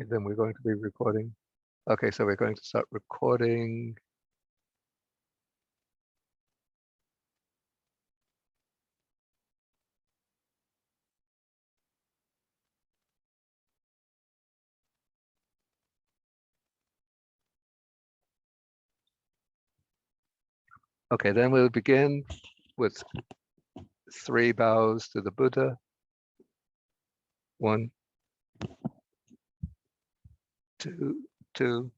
Then we're going to be recording. Okay, so we're going to start recording. Okay, then we'll begin with 3 bows to the Buddha. 1, 2, 2,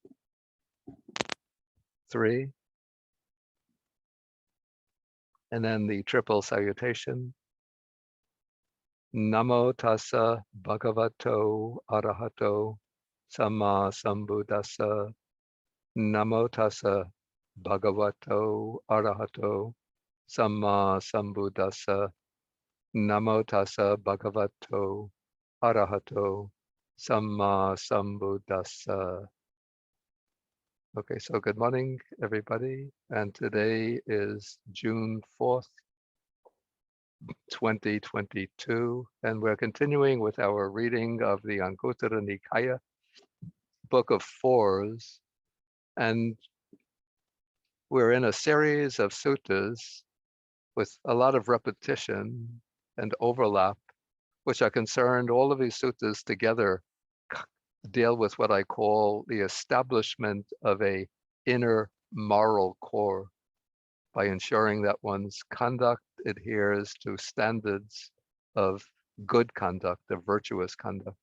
3. And then the triple salutation. Namo tassa bhagavato arahato samma sambuddhassa. Namo tassa bhagavato arahato samma sambuddhassa. Namo tassa bhagavato arahato samma sambuddhassa. Okay, so good morning, everybody. And today is June 4th, 2022. And we're continuing with our reading of the Anguttara Nikaya, Book of Fours. And we're in a series of suttas with a lot of repetition and overlap, which are concerned, all of these suttas together deal with what I call the establishment of a inner moral core by ensuring that one's conduct adheres to standards of good conduct, of virtuous conduct.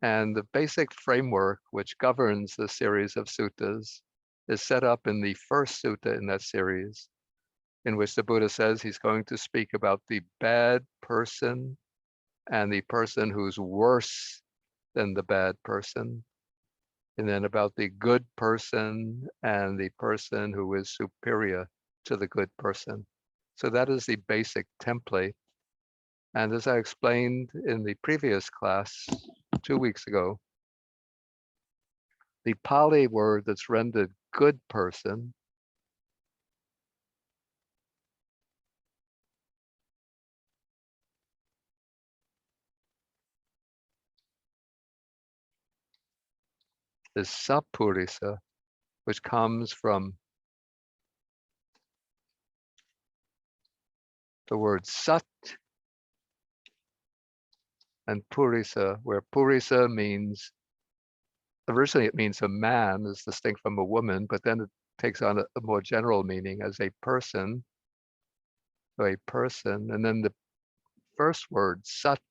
And the basic framework which governs the series of suttas is set up in the first sutta in that series, in which the Buddha says he's going to speak about the bad person and the person who's worse than the bad person, and then about the good person and the person who is superior to the good person. So that is the basic template. And as I explained in the previous class 2 weeks ago, the Pali word that's rendered good person is sapurisa, which comes from the word sat and purisa, where purisa means, originally it means a man, is distinct from a woman, but then it takes on a more general meaning as a person, and then the first word, sat,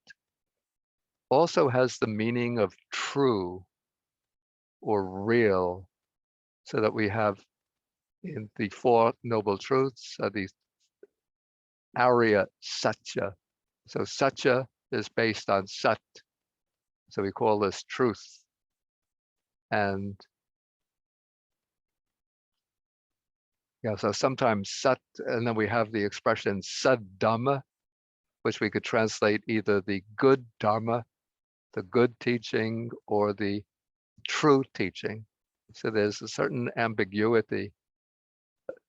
also has the meaning of true or real, so that we have in the Four Noble Truths, the Arya Satya. So Satya is based on Sat, so we call this truth. And yeah, so sometimes Sat, and then we have the expression Saddhamma, which we could translate either the good Dharma, the good teaching, or the true teaching. So there's a certain ambiguity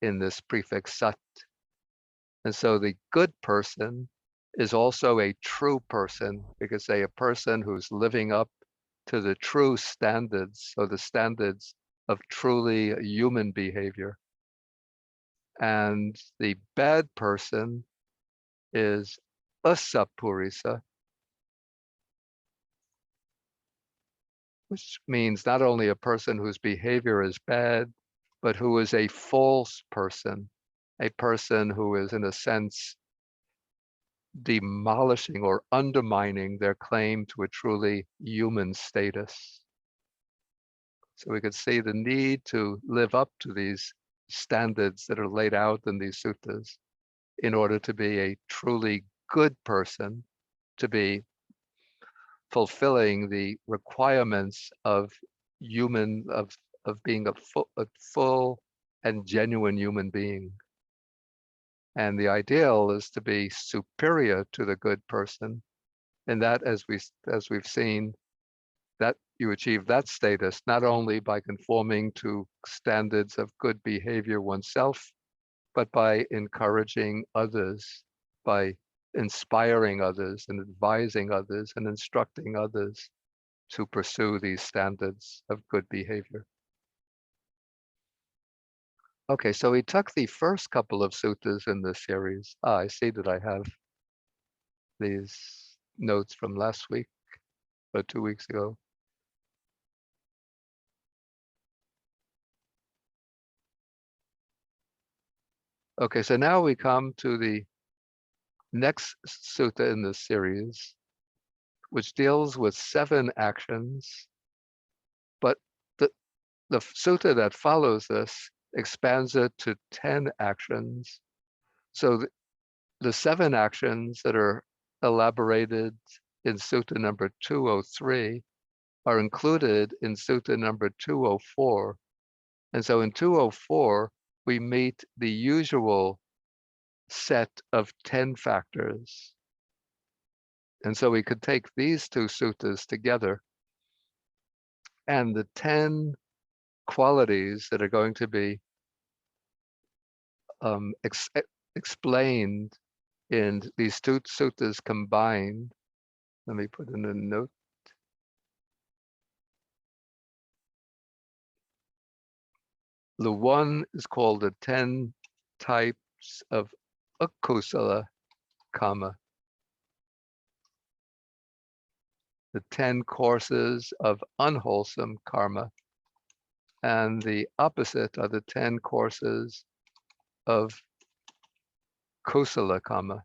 in this prefix Sat. And so the good person is also a true person, because they a person who's living up to the true standards, or the standards of truly human behavior. And the bad person is asapurisa, which means not only a person whose behavior is bad, but who is a false person, a person who is, in a sense, demolishing or undermining their claim to a truly human status. So we could see the need to live up to these standards that are laid out in these suttas in order to be a truly good person, to be fulfilling the requirements of being a full and genuine human being. And the ideal is to be superior to the good person, and that, as we've seen, that you achieve that status not only by conforming to standards of good behavior oneself, but by encouraging others, by inspiring others and advising others and instructing others to pursue these standards of good behavior. Okay, so we took the first couple of suttas in this series. I see that I have these notes from last week or 2 weeks ago. Okay, so now we come to the next sutta in this series, which deals with 7 actions, but the sutta that follows this expands it to 10 actions. So the 7 actions that are elaborated in sutta number 203 are included in sutta number 204. And so in 204, we meet the usual set of 10 factors. And so we could take these 2 suttas together, and the 10 qualities that are going to be explained in these 2 suttas combined. Let me put in a note. The one is called the 10 types of akusala karma, the 10 courses of unwholesome karma, and the opposite are the 10 courses of kusala karma.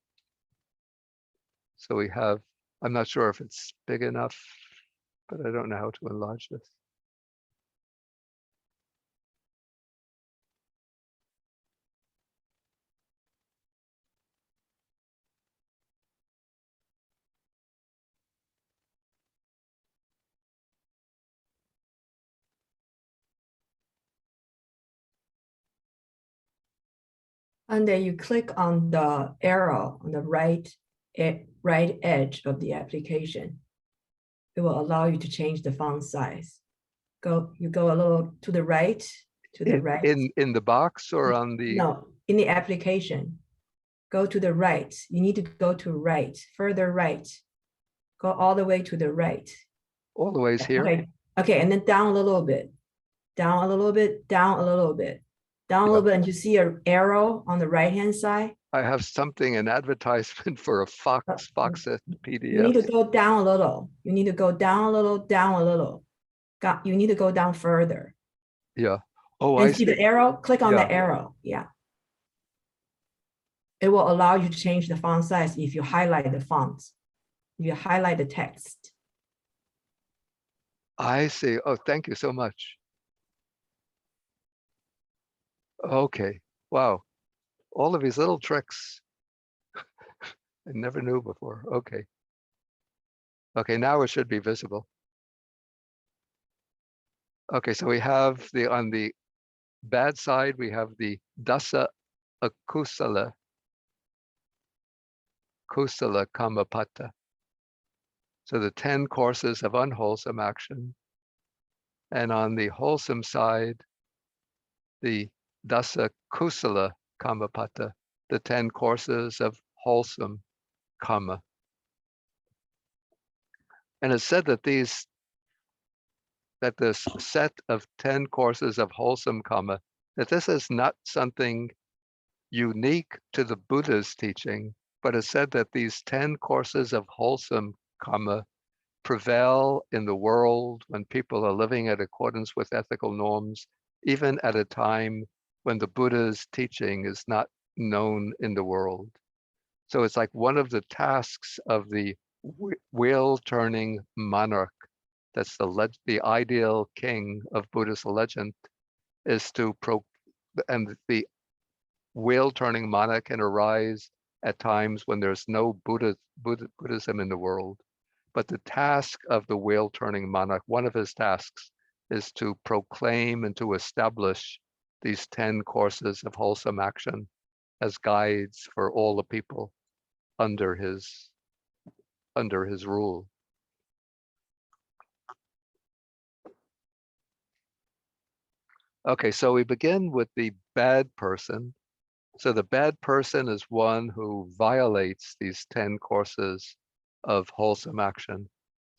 So we have, I'm not sure if it's big enough, but I don't know how to enlarge this. And then you click on the arrow on the right edge of the application. It will allow you to change the font size. You go a little to the right, In the box or on the? No, in the application. Go to the right. You need to go to right, further right. Go all the way to the right. All the ways here? Okay, and then down a little bit. Down a little bit, down a little bit. Down a little bit, and you see an arrow on the right-hand side. I have something, an advertisement for a Foxit PDF. You need to go down a little. You need to go down a little, down a little. You need to go down further. Yeah. Oh, and I see the arrow. Click on Yeah. the arrow. Yeah. It will allow you to change the font size if you highlight the fonts. If you highlight the text. I see. Oh, thank you so much. Okay. Wow. All of these little tricks I never knew before. Okay. Okay, now it should be visible. Okay, so we have on the bad side, we have the dasa akusala kamapata. So the 10 courses of unwholesome action. And on the wholesome side, the dasa kusala kamapata, the 10 courses of wholesome karma. And it's said that this set of 10 courses of wholesome karma, that this is not something unique to the Buddha's teaching, but it's said that these 10 courses of wholesome karma prevail in the world when people are living in accordance with ethical norms, even at a time when the Buddha's teaching is not known in the world. So it's like one of the tasks of the wheel-turning monarch, that's the ideal king of Buddhist legend, is to and the wheel-turning monarch can arise at times when there's no Buddhism in the world. But the task of the wheel-turning monarch, one of his tasks, is to proclaim and to establish these 10 courses of wholesome action as guides for all the people under his rule. Okay, so we begin with the bad person. So the bad person is one who violates these 10 courses of wholesome action.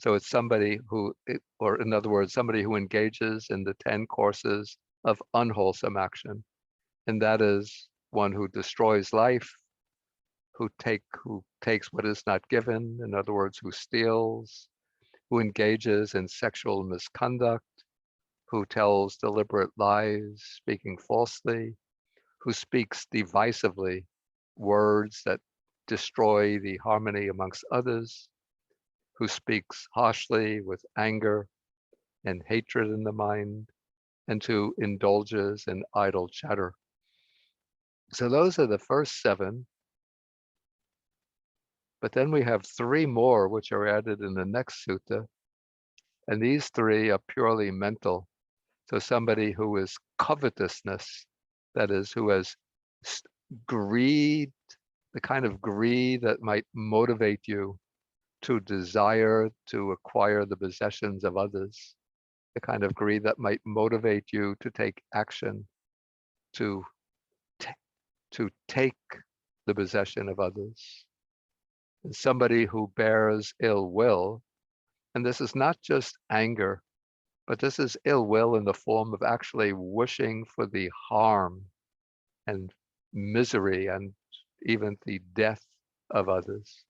So it's somebody who, or in other words, somebody who engages in the 10 courses of unwholesome action. And that is one who destroys life, who takes what is not given, in other words, who steals, who engages in sexual misconduct, who tells deliberate lies, speaking falsely, who speaks divisively, words that destroy the harmony amongst others, who speaks harshly with anger and hatred in the mind, and who indulges in idle chatter. So those are the first 7. But then we have 3 more, which are added in the next sutta. And these 3 are purely mental. So somebody who is covetousness, that is, who has greed, the kind of greed that might motivate you to desire to acquire the possessions of others, the kind of greed that might motivate you to take action, to take the possession of others. And somebody who bears ill will, and this is not just anger, but this is ill will in the form of actually wishing for the harm and misery and even the death of others.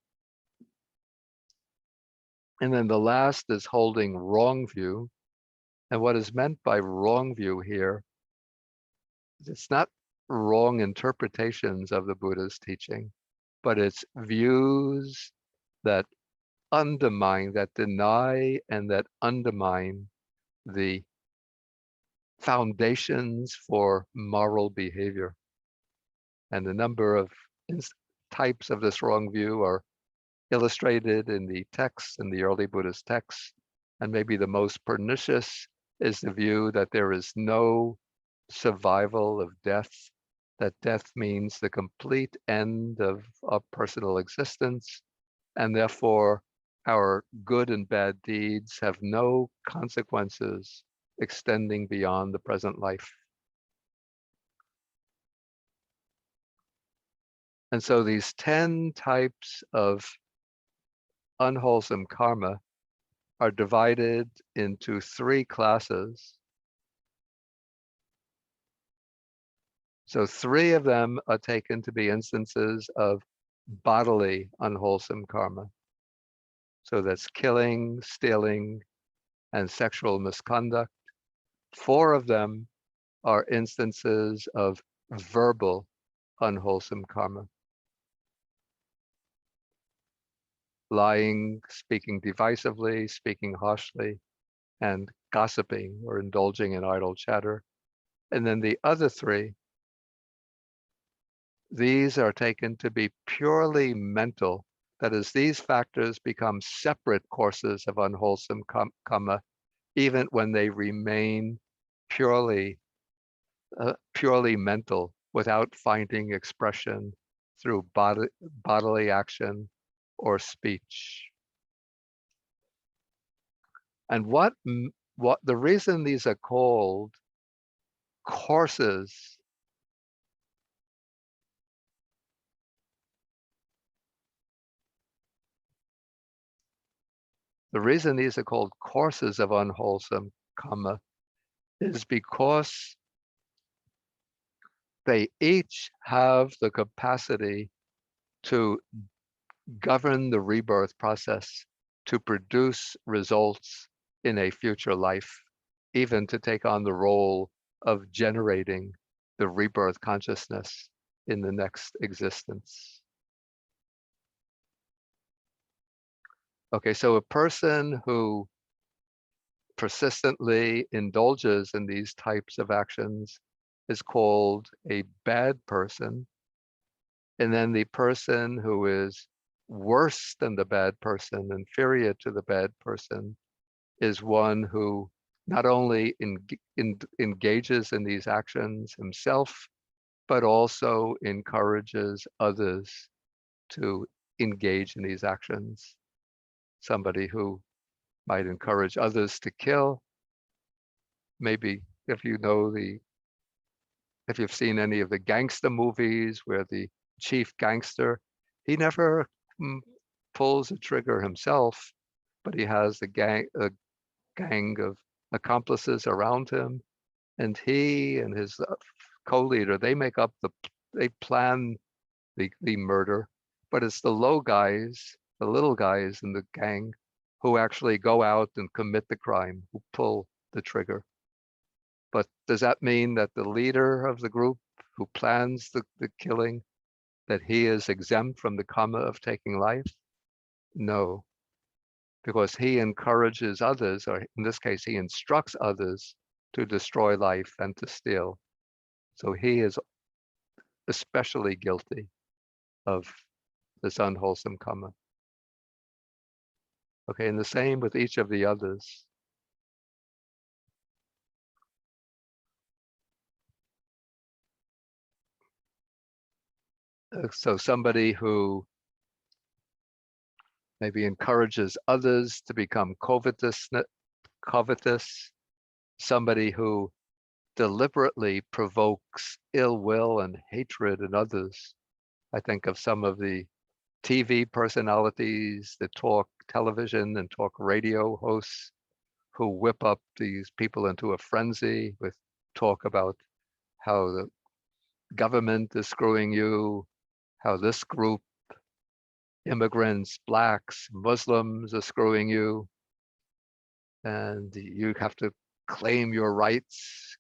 And then the last is holding wrong view. And what is meant by wrong view here, it's not wrong interpretations of the Buddha's teaching, but it's views that undermine, that deny, and that undermine the foundations for moral behavior. And the number of types of this wrong view are illustrated in the texts, in the early Buddhist texts. And maybe the most pernicious is the view that there is no survival of death, that death means the complete end of personal existence, and therefore our good and bad deeds have no consequences extending beyond the present life. And so these 10 types of unwholesome karma are divided into 3 classes. So 3 of them are taken to be instances of bodily unwholesome karma. So that's killing, stealing, and sexual misconduct. 4 of them are instances of verbal unwholesome karma. Lying, speaking divisively, speaking harshly, and gossiping or indulging in idle chatter. And then the other 3, these are taken to be purely mental. That is, these factors become separate courses of unwholesome karma, even when they remain purely mental, without finding expression through bodily action or speech. And what the reason these are called courses, the reason these are called courses of unwholesome karma is because they each have the capacity to govern the rebirth process, to produce results in a future life, even to take on the role of generating the rebirth consciousness in the next existence. Okay, so a person who persistently indulges in these types of actions is called a bad person. And then the person who is worse than the bad person, inferior to the bad person, is one who not only engages in these actions himself, but also encourages others to engage in these actions. Somebody who might encourage others to kill. Maybe if you've seen any of the gangster movies where the chief gangster, he never pulls a trigger himself, but he has a gang of accomplices around him, and he and his co-leader, they plan the murder, but it's the low guys, the little guys in the gang who actually go out and commit the crime, who pull the trigger. But does that mean that the leader of the group who plans the killing, that he is exempt from the karma of taking life? No, because he encourages others, or in this case, he instructs others to destroy life and to steal. So he is especially guilty of this unwholesome karma. Okay, and the same with each of the others. So somebody who maybe encourages others to become covetous, somebody who deliberately provokes ill will and hatred in others. I think of some of the TV personalities that talk television and talk radio hosts who whip up these people into a frenzy with talk about how the government is screwing you, how this group, immigrants, blacks, Muslims are screwing you, and you have to claim your rights,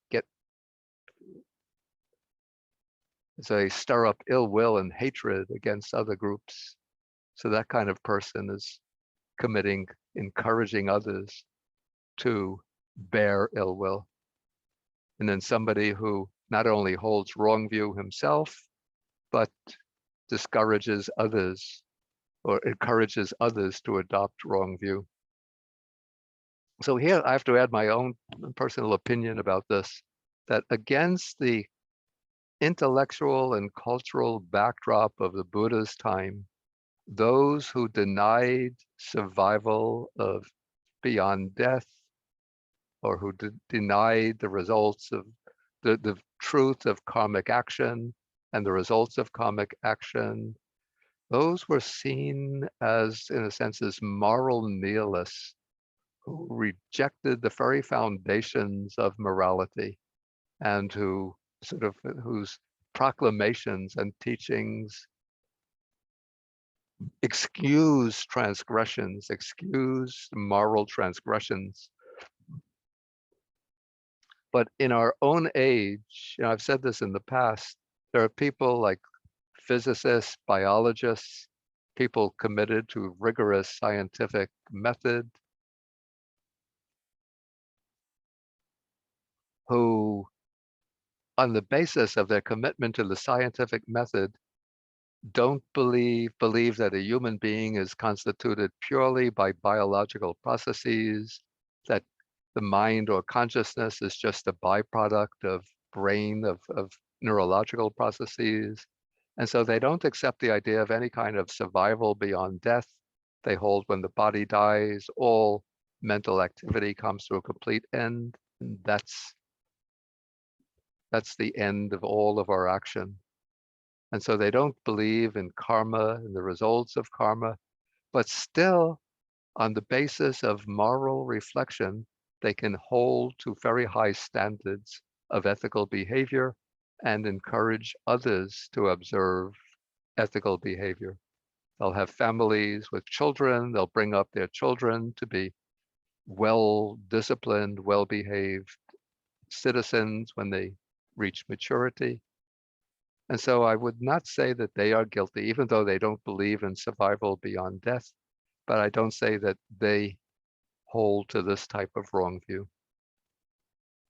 so they stir up ill will and hatred against other groups. So that kind of person is encouraging others to bear ill will. And then somebody who not only holds wrong view himself, but discourages others or encourages others to adopt wrong view. So here I have to add my own personal opinion about this, that against the intellectual and cultural backdrop of the Buddha's time, those who denied survival of beyond death, or who denied the results of the truth of karmic action and the results of karmic action, those were seen as, in a sense, as moral nihilists who rejected the very foundations of morality, and whose proclamations and teachings excuse transgressions, excuse moral transgressions. But in our own age, I've said this in the past, there are people like physicists, biologists, people committed to rigorous scientific method, who, on the basis of their commitment to the scientific method, don't believe that a human being is constituted purely by biological processes, that the mind or consciousness is just a byproduct of brain, of neurological processes. And so they don't accept the idea of any kind of survival beyond death. They hold when the body dies, all mental activity comes to a complete end. And that's the end of all of our action. And so they don't believe in karma and the results of karma, but still, on the basis of moral reflection, they can hold to very high standards of ethical behavior and encourage others to observe ethical behavior. They'll have families with children, they'll bring up their children to be well-disciplined, well-behaved citizens when they reach maturity. And so I would not say that they are guilty, even though they don't believe in survival beyond death, but I don't say that they hold to this type of wrong view.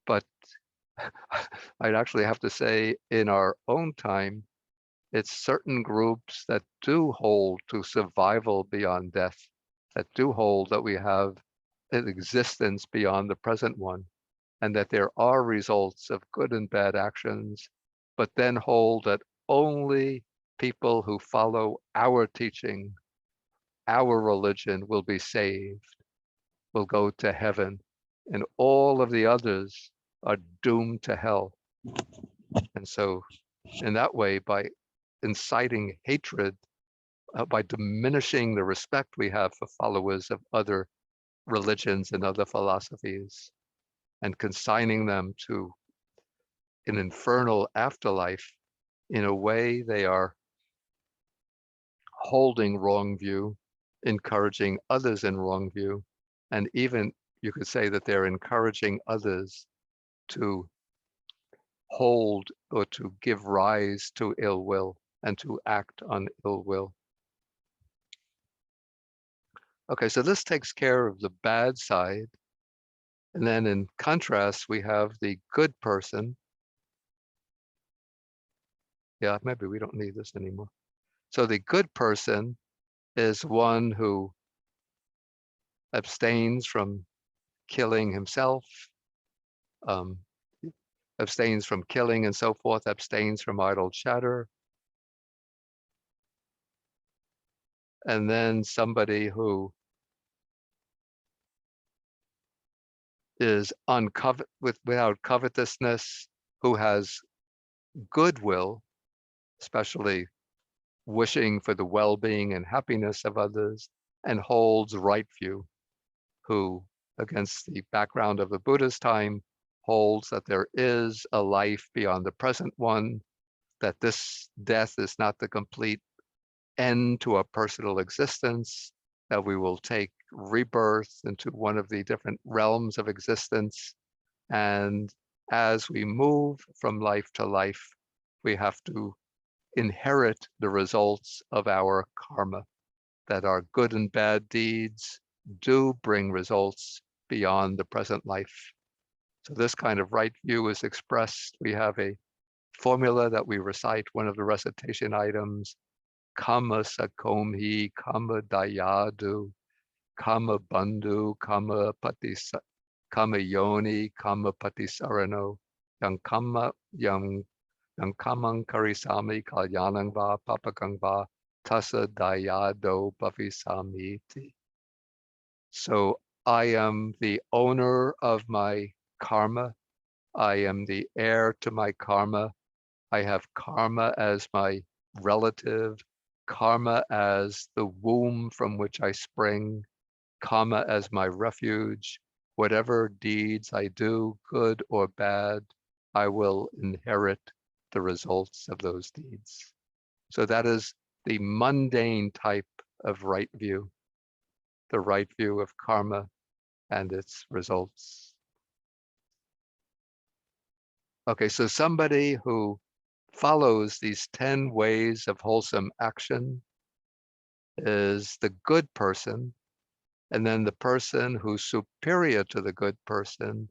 But I'd actually have to say, in our own time, it's certain groups that do hold to survival beyond death, that do hold that we have an existence beyond the present one, and that there are results of good and bad actions, but then hold that only people who follow our teaching, our religion, will be saved, will go to heaven, and all of the others are doomed to hell. And so in that way, by inciting hatred, by diminishing the respect we have for followers of other religions and other philosophies and consigning them to an infernal afterlife, in a way they are holding wrong view, encouraging others in wrong view, and even you could say that they're encouraging others to hold or to give rise to ill will and to act on ill will. Okay, so this takes care of the bad side. And then in contrast, we have the good person. Yeah, maybe we don't need this anymore. So the good person is one who abstains from killing himself, abstains from killing and so forth, abstains from idle chatter. And then somebody who is without covetousness, who has goodwill, especially wishing for the well-being and happiness of others, and holds right view, who, against the background of the Buddha's time, holds that there is a life beyond the present one, that this death is not the complete end to a personal existence, that we will take rebirth into one of the different realms of existence. And as we move from life to life, we have to inherit the results of our karma, that our good and bad deeds do bring results beyond the present life. So this kind of right view is expressed. We have a formula that we recite, one of the recitation items, Kama Sakomhi, Kama Dayadu, Kama Bandhu, Kama Yoni, Kama Patisarano, Yang Kamang Karisami Kalyanang Va Papakang Va Tasa Dayado Bhavisamiti. So I am the owner of my karma. I am the heir to my karma. I have karma as my relative, karma as the womb from which I spring, karma as my refuge. Whatever deeds I do, good or bad, I will inherit the results of those deeds. So that is the mundane type of right view, the right view of karma and its results. Okay, so somebody who follows these 10 ways of wholesome action is the good person. And then the person who's superior to the good person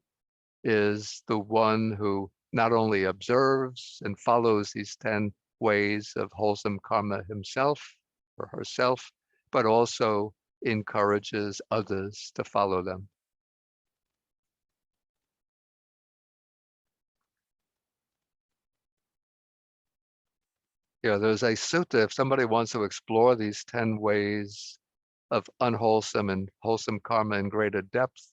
is the one who not only observes and follows these 10 ways of wholesome karma himself or herself, but also encourages others to follow them. Yeah, there's a sutta, if somebody wants to explore these 10 ways of unwholesome and wholesome karma in greater depth,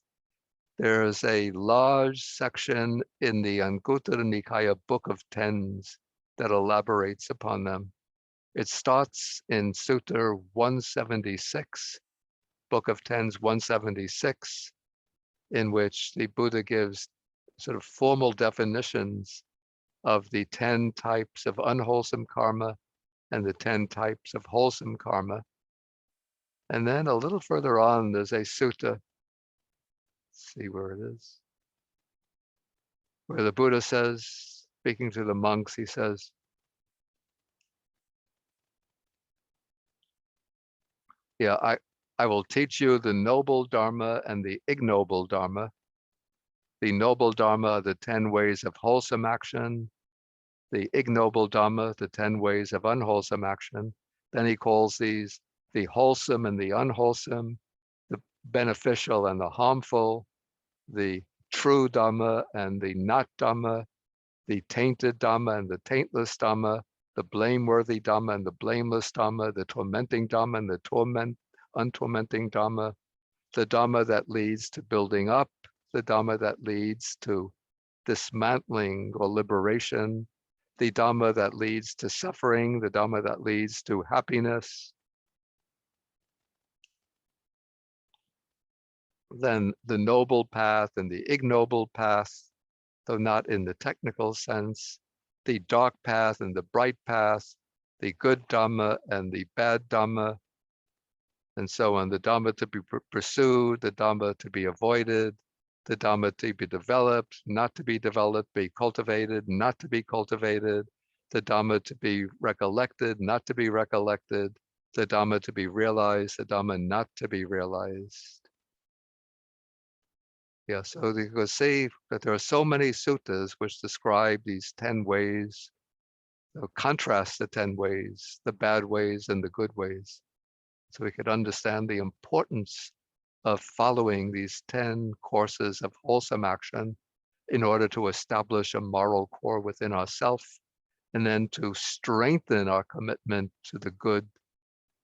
there's a large section in the Anguttara Nikaya Book of Tens that elaborates upon them. It starts in Sutta 176, Book of Tens 176, in which the Buddha gives sort of formal definitions of the 10 types of unwholesome karma and the 10 types of wholesome karma. And then a little further on, there's a sutta, let's see where it is, where the Buddha says, speaking to the monks, he says, yeah, I will teach you the noble dharma and the ignoble dharma. The noble dharma, the 10 ways of wholesome action, the ignoble dharma, the 10 ways of unwholesome action. Then he calls these the wholesome and the unwholesome, the beneficial and the harmful, the true dharma and the not dharma, the tainted dharma and the taintless dharma, the blameworthy dharma and the blameless dharma, the tormenting dharma and the untormenting dharma, the dharma that leads to building up, the dharma that leads to dismantling or liberation, the dharma that leads to suffering, the dharma that leads to happiness. then the noble path and the ignoble path, though not in the technical sense, the dark path and the bright path, the good Dhamma and the bad Dhamma, and so on. The Dhamma to be pursued, the Dhamma to be avoided, the Dhamma to be developed, not to be developed, be cultivated, not to be cultivated, the Dhamma to be recollected, not to be recollected, the Dhamma to be realized, the Dhamma not to be realized. Yeah, so you can see that there are so many suttas which describe these 10 ways, contrast the 10 ways, the bad ways and the good ways. So we could understand the importance of following these 10 courses of wholesome action in order to establish a moral core within ourselves, and then to strengthen our commitment to the good.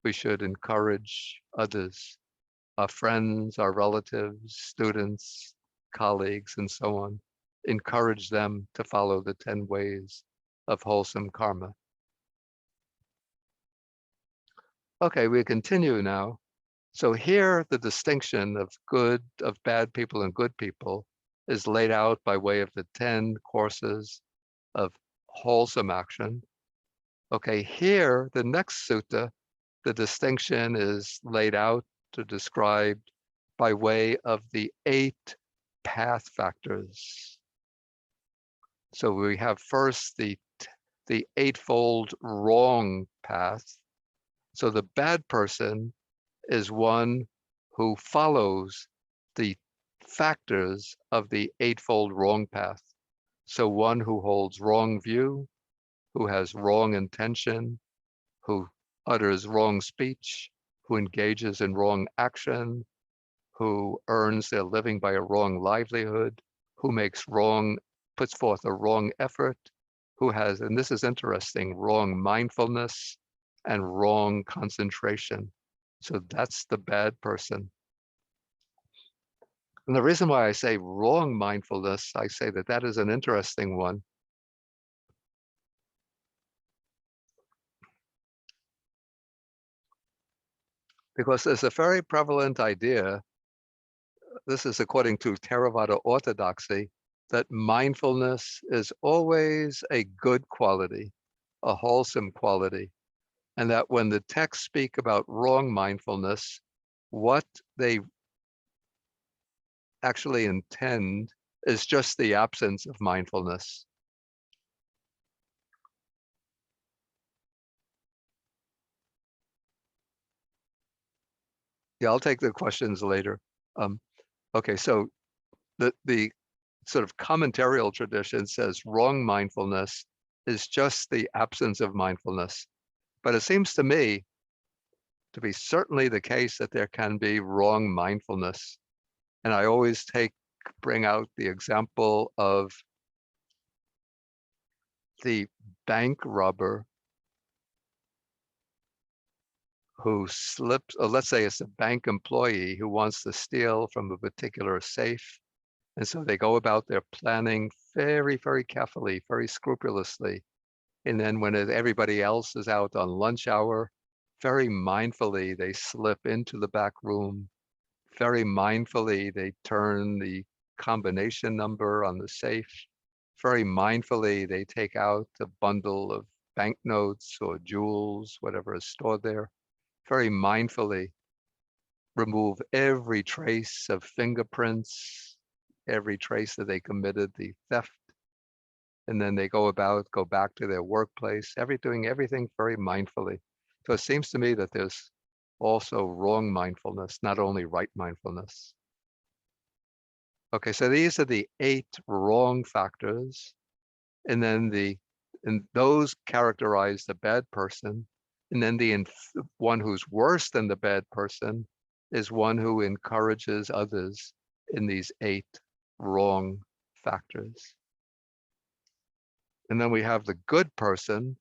We should encourage others, our friends, our relatives, students, colleagues, and so on. Encourage them to follow the 10 ways of wholesome karma. Okay, we continue now. So here, the distinction of bad people and good people is laid out by way of the 10 courses of wholesome action. Okay, here, the next sutta, the distinction is laid out to describe by way of the 8 path factors. So we have first the eightfold wrong path. So the bad person is one who follows the factors of the eightfold wrong path. So one who holds wrong view, who has wrong intention, who utters wrong speech, who engages in wrong action, who earns their living by a wrong livelihood, who puts forth a wrong effort, who has, and this is interesting, wrong mindfulness and wrong concentration. So that's the bad person. And the reason why I say wrong mindfulness, I say that is an interesting one. Because there's a very prevalent idea, this is according to Theravada orthodoxy, that mindfulness is always a good quality, a wholesome quality. And that when the texts speak about wrong mindfulness, what they actually intend is just the absence of mindfulness. Yeah, I'll take the questions later. Okay, so the sort of commentarial tradition says wrong mindfulness is just the absence of mindfulness. But it seems to me to be certainly the case that there can be wrong mindfulness. And I always bring out the example of the bank robber who slips, or let's say it's a bank employee who wants to steal from a particular safe. And so they go about their planning very, very carefully, very scrupulously. And then when everybody else is out on lunch hour, very mindfully, they slip into the back room. Very mindfully, they turn the combination number on the safe. Very mindfully, they take out a bundle of banknotes or jewels, whatever is stored there. Very mindfully remove every trace of fingerprints, every trace that they committed the theft. And then they go back to their workplace, doing everything very mindfully. So it seems to me that there's also wrong mindfulness, not only right mindfulness. Okay, so these are the 8 wrong factors. And then those characterize the bad person. And then the one who's worse than the bad person is one who encourages others in these 8 wrong factors. And then we have the good person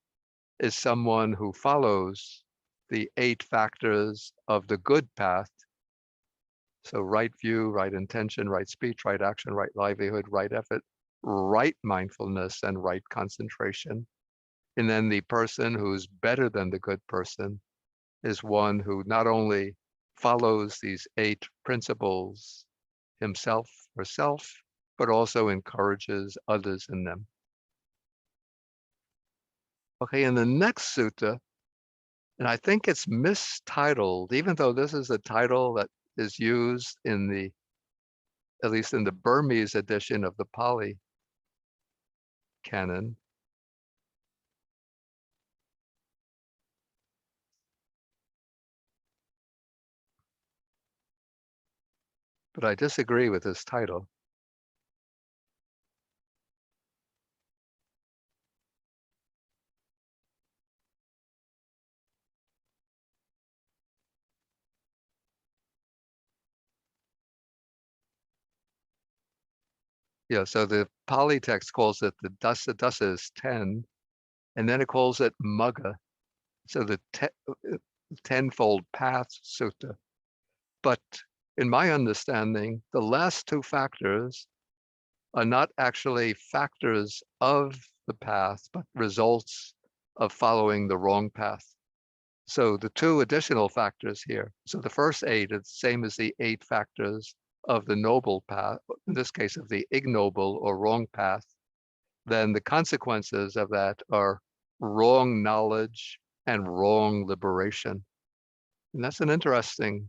is someone who follows the 8 factors of the good path. So right view, right intention, right speech, right action, right livelihood, right effort, right mindfulness, and right concentration. And then the person who's better than the good person is one who not only follows these 8 principles himself or self, but also encourages others in them. Okay, in the next sutta, and I think it's mistitled, even though this is a title that is used in the, at least in the Burmese edition of the Pali canon. But I disagree with this title. Yeah, so the Pali text calls it the dasa. Dasa is 10, and then it calls it Magga. So the Tenfold Path Sutta. But in my understanding, the last two factors are not actually factors of the path, but results of following the wrong path. So the two additional factors here. So the first 8 is the same as the 8 factors of the noble path, in this case of the ignoble or wrong path. Then the consequences of that are wrong knowledge and wrong liberation. And that's an interesting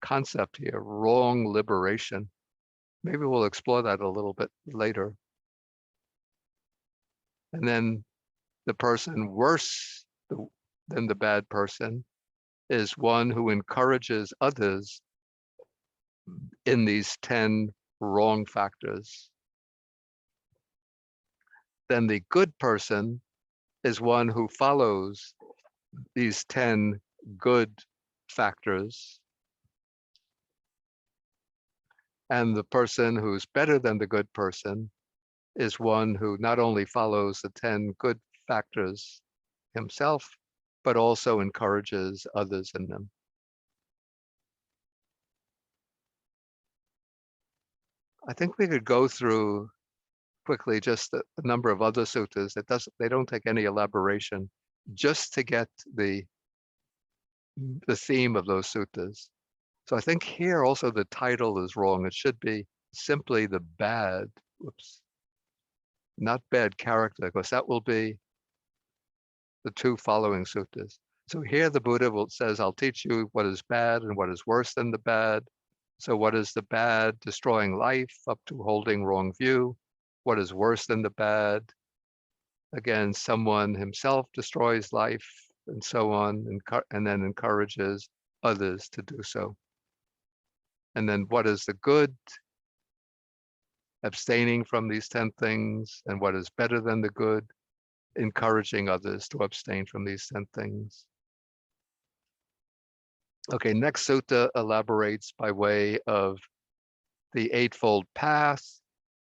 concept here, wrong liberation. Maybe we'll explore that a little bit later. And then the person worse than the bad person is one who encourages others in these 10 wrong factors. Then the good person is one who follows these 10 good factors. And the person who's better than the good person is one who not only follows the 10 good factors himself, but also encourages others in them. I think we could go through quickly just a number of other suttas that they don't take any elaboration, just to get the theme of those suttas. So I think here also the title is wrong. It should be simply the bad, not bad character, because that will be the 2 following suttas. So here the Buddha says, I'll teach you what is bad and what is worse than the bad. So what is the bad? Destroying life up to holding wrong view. What is worse than the bad? Again, someone himself destroys life and so on, and then encourages others to do so. And then what is the good? Abstaining from these 10 things. And what is better than the good? Encouraging others to abstain from these 10 things. Okay, next sutta elaborates by way of the Eightfold Path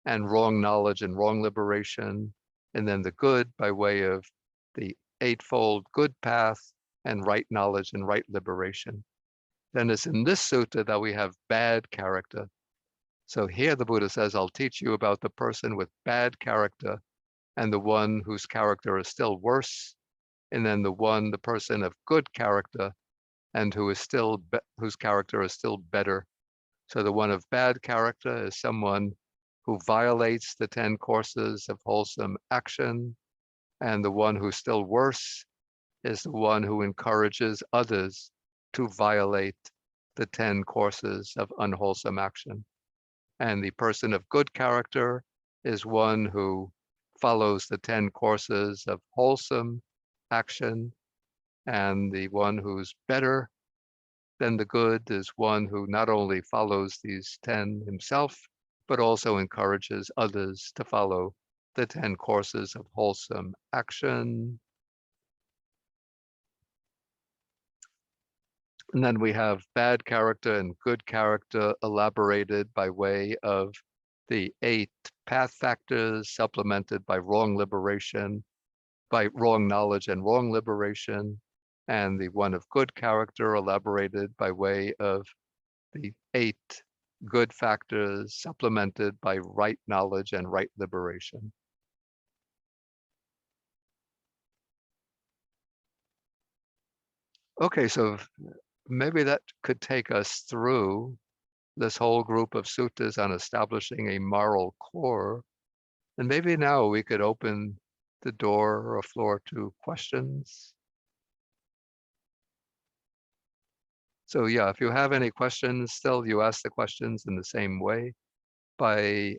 and wrong knowledge and wrong liberation, and then the good by way of the Eightfold Good Path and right knowledge and right liberation. Then it's in this sutta that we have bad character. So here the Buddha says, I'll teach you about the person with bad character and the one whose character is still worse, and then the person of good character and whose character is still better. So the one of bad character is someone who violates the 10 courses of wholesome action, and the one who's still worse is the one who encourages others to violate the 10 courses of unwholesome action. And the person of good character is one who follows the 10 courses of wholesome action, and the one who's better than the good is one who not only follows these 10 himself, but also encourages others to follow the 10 courses of wholesome action. And then we have bad character and good character elaborated by way of the 8 path factors, supplemented by wrong liberation, by wrong knowledge and wrong liberation, and the one of good character elaborated by way of the 8 good factors, supplemented by right knowledge and right liberation. Okay, so maybe that could take us through this whole group of suttas on establishing a moral core. And maybe now we could open the door or floor to questions. So yeah, if you have any questions, still you ask the questions in the same way by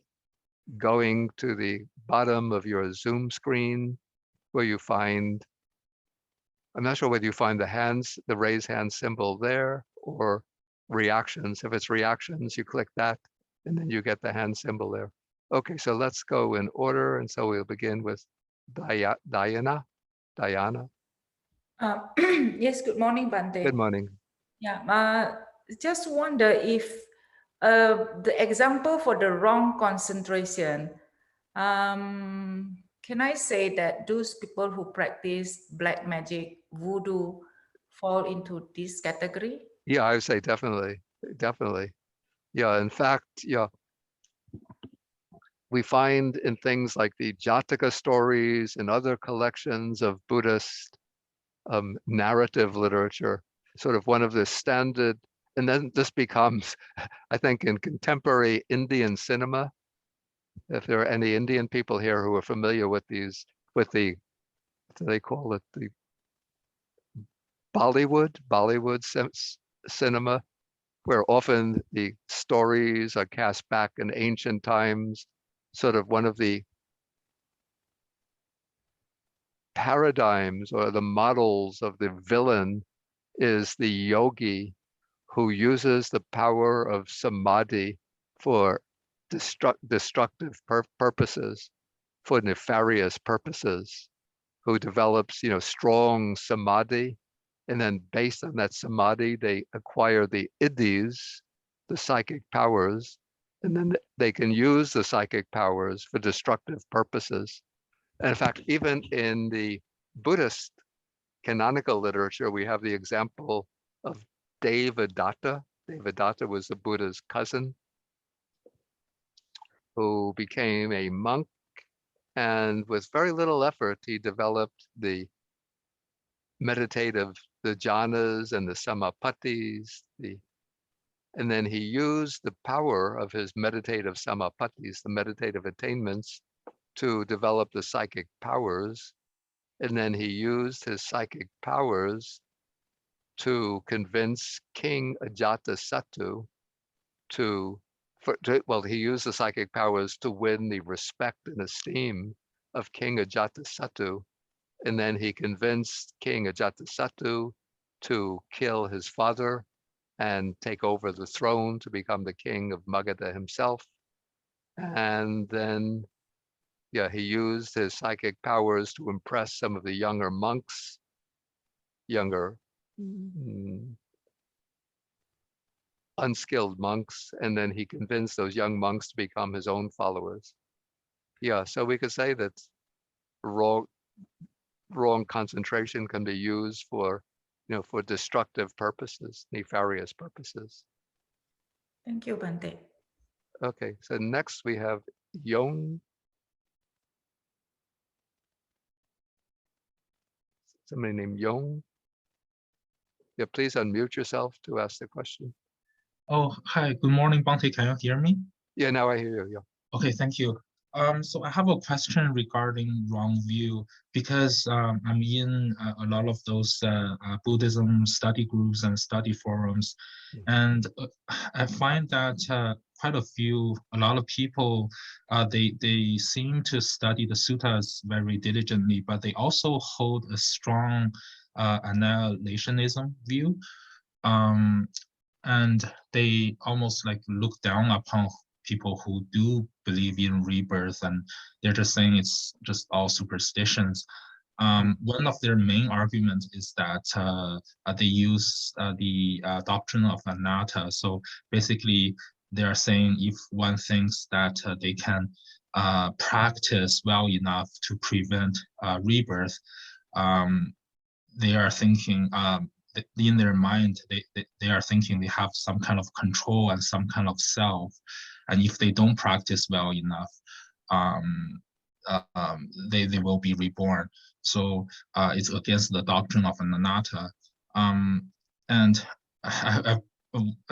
going to the bottom of your Zoom screen where you find, I'm not sure whether you find the raise hand symbol there or reactions. If it's reactions, you click that and then you get the hand symbol there. Okay, so let's go in order. And so we'll begin with Diana. Yes, good morning, Bante. Good morning. Yeah, just wonder if the example for the wrong concentration, can I say that those people who practice black magic, voodoo, fall into this category? Yeah, I would say definitely. Yeah, in fact, yeah, we find in things like the Jataka stories and other collections of Buddhist narrative literature, sort of one of the standard, and then this becomes, I think, in contemporary Indian cinema, if there are any Indian people here who are familiar with these, with the, what do they call it, the Bollywood cinema, where often the stories are cast back in ancient times, sort of one of the paradigms or the models of the villain is the yogi who uses the power of samadhi for destructive purposes, for nefarious purposes, who develops, strong samadhi. And then based on that samadhi, they acquire the iddhis, the psychic powers, and then they can use the psychic powers for destructive purposes. And in fact, even in the Buddhist canonical literature, we have the example of Devadatta. Devadatta was the Buddha's cousin who became a monk, and with very little effort, he developed the meditative, the jhanas and the samapatis, and then he used the power of his meditative samapatis, the meditative attainments, to develop the psychic powers. And then he used his psychic powers to convince King Ajatasattu he used the psychic powers to win the respect and esteem of King Ajatasattu. And then he convinced King Ajatasattu to kill his father and take over the throne to become the king of Magadha himself. And then, yeah, he used his psychic powers to impress some of the younger monks, unskilled monks, and then he convinced those young monks to become his own followers. Yeah, so we could say that wrong concentration can be used for, for destructive purposes, nefarious purposes. Thank you, Bante. Okay, so next we have Yong. Somebody named Yong. Yeah, please unmute yourself to ask the question. Oh, hi. Good morning, Bante. Can you hear me? Yeah, now I hear you. Yeah. Okay, thank you. So I have a question regarding wrong view because I'm in a lot of those Buddhism study groups and study forums, and I find that quite a lot of people, they seem to study the suttas very diligently, but they also hold a strong annihilationism view. And they almost like look down upon people who do believe in rebirth, and they're just saying it's just all superstitions. One of their main arguments is that they use the doctrine of anatta. So basically, they are saying if one thinks that they can practice well enough to prevent rebirth, they are thinking in their mind, they are thinking they have some kind of control and some kind of self. And if they don't practice well enough, they will be reborn. So it's against the doctrine of anatta. And I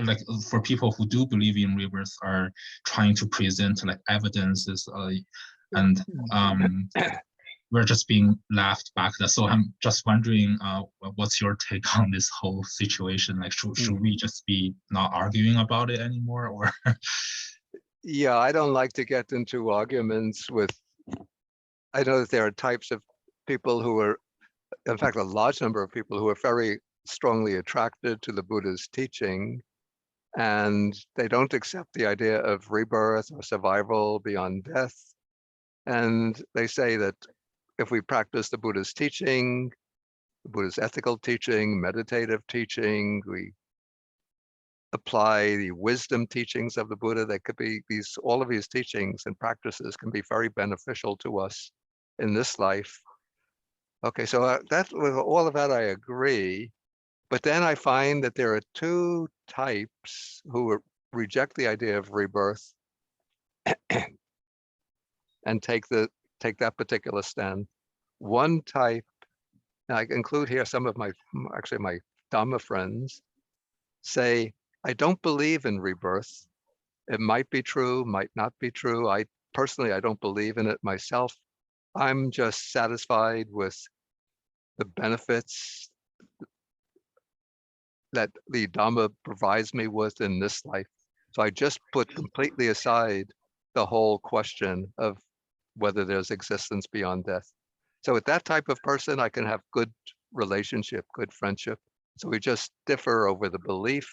like for people who do believe in rebirth are trying to present like evidences, and we're just being laughed back. So I'm just wondering, what's your take on this whole situation? Like, should we just be not arguing about it anymore, or? Yeah, I don't like to get into arguments with, I know that there are types of people who are, in fact, a large number of people who are very strongly attracted to the Buddha's teaching, and they don't accept the idea of rebirth or survival beyond death. And they say that if we practice the Buddha's teaching, the Buddha's ethical teaching, meditative teaching, we apply the wisdom teachings of the Buddha, that could be all of these teachings and practices can be very beneficial to us in this life. Okay, so that with all of that, I agree. But then I find that there are two types who reject the idea of rebirth and take that particular stand. One type, and I include here some of my Dhamma friends, say, I don't believe in rebirth. It might be true, might not be true. I don't believe in it myself. I'm just satisfied with the benefits that the Dhamma provides me with in this life. So I just put completely aside the whole question of whether there's existence beyond death. So with that type of person, I can have good relationship, good friendship. So we just differ over the belief,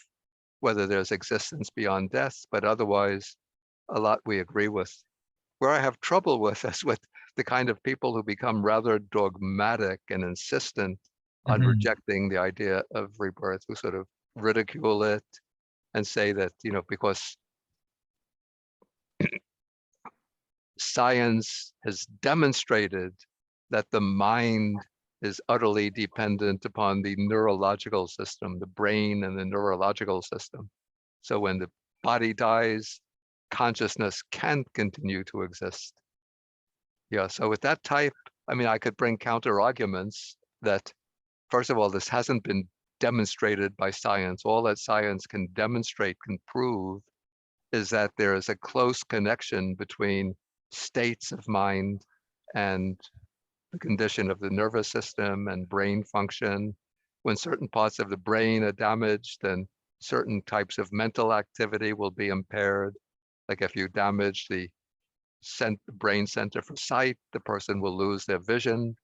whether there's existence beyond death, but otherwise a lot we agree with. Where I have trouble with is with the kind of people who become rather dogmatic and insistent on rejecting the idea of rebirth, who sort of ridicule it and say that, because science has demonstrated that the mind is utterly dependent upon the neurological system, the brain and the neurological system. So when the body dies, consciousness can't continue to exist. Yeah, so with that type, I could bring counter arguments that, first of all, this hasn't been demonstrated by science. All that science can demonstrate, can prove, is that there is a close connection between states of mind and the condition of the nervous system and brain function. When certain parts of the brain are damaged, then certain types of mental activity will be impaired. Like if you damage the brain center for sight, the person will lose their vision.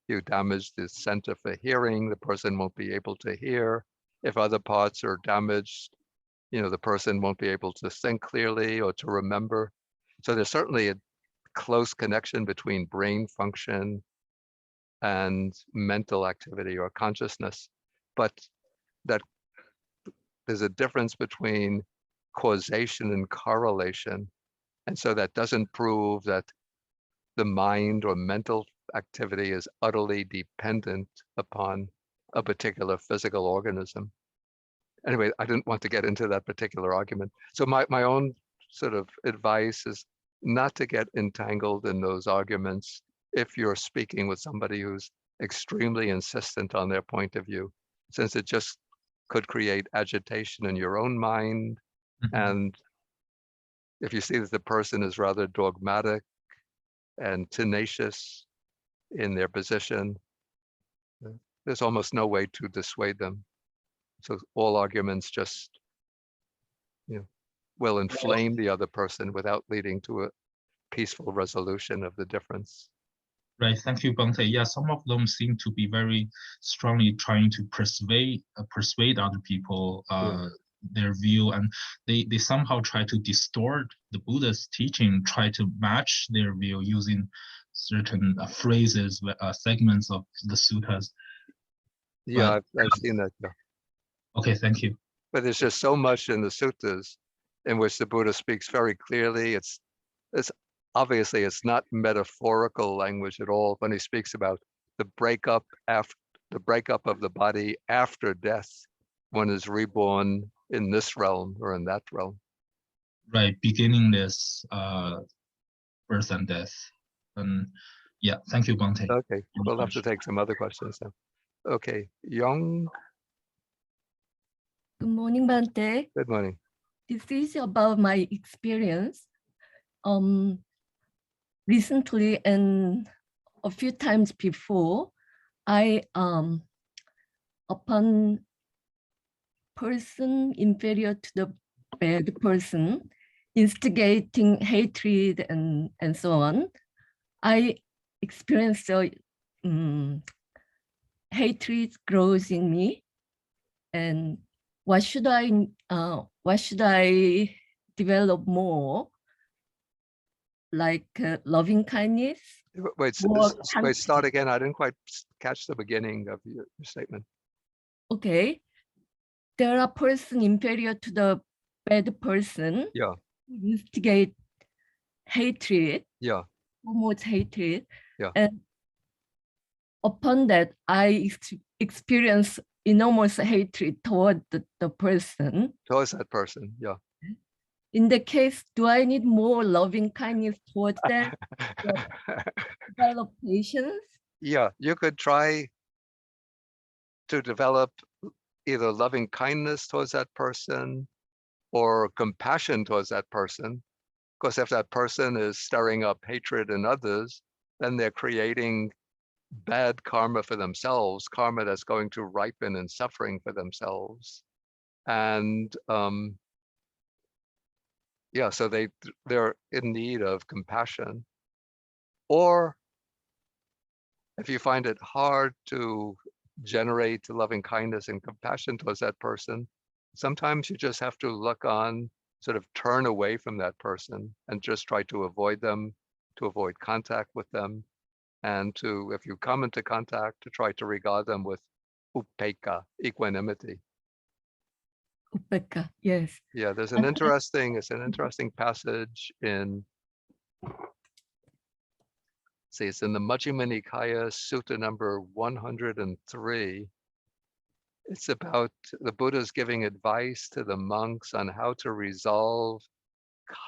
You damage the center for hearing, the person won't be able to hear. If other parts are damaged, the person won't be able to think clearly or to remember. So there's certainly a close connection between brain function and mental activity or consciousness, but that there's a difference between causation and correlation. And so that doesn't prove that the mind or mental activity is utterly dependent upon a particular physical organism. Anyway, I didn't want to get into that particular argument. So my own sort of advice is not to get entangled in those arguments if you're speaking with somebody who's extremely insistent on their point of view, since it just could create agitation in your own mind. And if you see that the person is rather dogmatic and tenacious in their position, there's almost no way to dissuade them. So all arguments just, will inflame the other person without leading to a peaceful resolution of the difference. Right, thank you, Bhante. Yeah, some of them seem to be very strongly trying to persuade other people their view, and they somehow try to distort the Buddha's teaching, try to match their view using certain phrases, segments of the suttas. Yeah, I've seen that. Yeah. Okay, thank you. But there's just so much in the suttas in which the Buddha speaks very clearly. It's obviously it's not metaphorical language at all when he speaks about the breakup of the body after death. One is reborn in this realm or in that realm. Right, beginning this birth and death. And yeah, thank you, Bhante. Okay, we'll have to take some other questions now. Okay, Young. Good morning, Bante. Good morning. This is about my experience. Recently and a few times before, I upon person inferior to the bad person, instigating hatred and so on, I experienced hatred grows in me. And what should I develop more? Like loving kindness? Wait, More wait, start again. I didn't quite catch the beginning of your statement. Okay. There are person inferior to the bad person. Yeah. Who instigate hatred. Yeah. Promotes hatred. Yeah. And upon that, I experience enormous hatred toward the person. Towards that person, yeah. In the case, do I need more loving kindness towards them? Develop patience? Yeah, you could try to develop either loving kindness towards that person or compassion towards that person. Because if that person is stirring up hatred in others, then they're creating bad karma for themselves, karma that's going to ripen in suffering for themselves. And yeah, so they're in need of compassion. Or if you find it hard to generate loving kindness and compassion towards that person, sometimes you just have to look on, sort of turn away from that person and just try to avoid them, to avoid contact with them, and to, if you come into contact, to try to regard them with upekkha, equanimity. Upekkha, yes. Yeah, there's an interesting, it's an interesting passage in, see, it's in the Majjhima Nikaya, Sutta number 103. It's about the Buddha's giving advice to the monks on how to resolve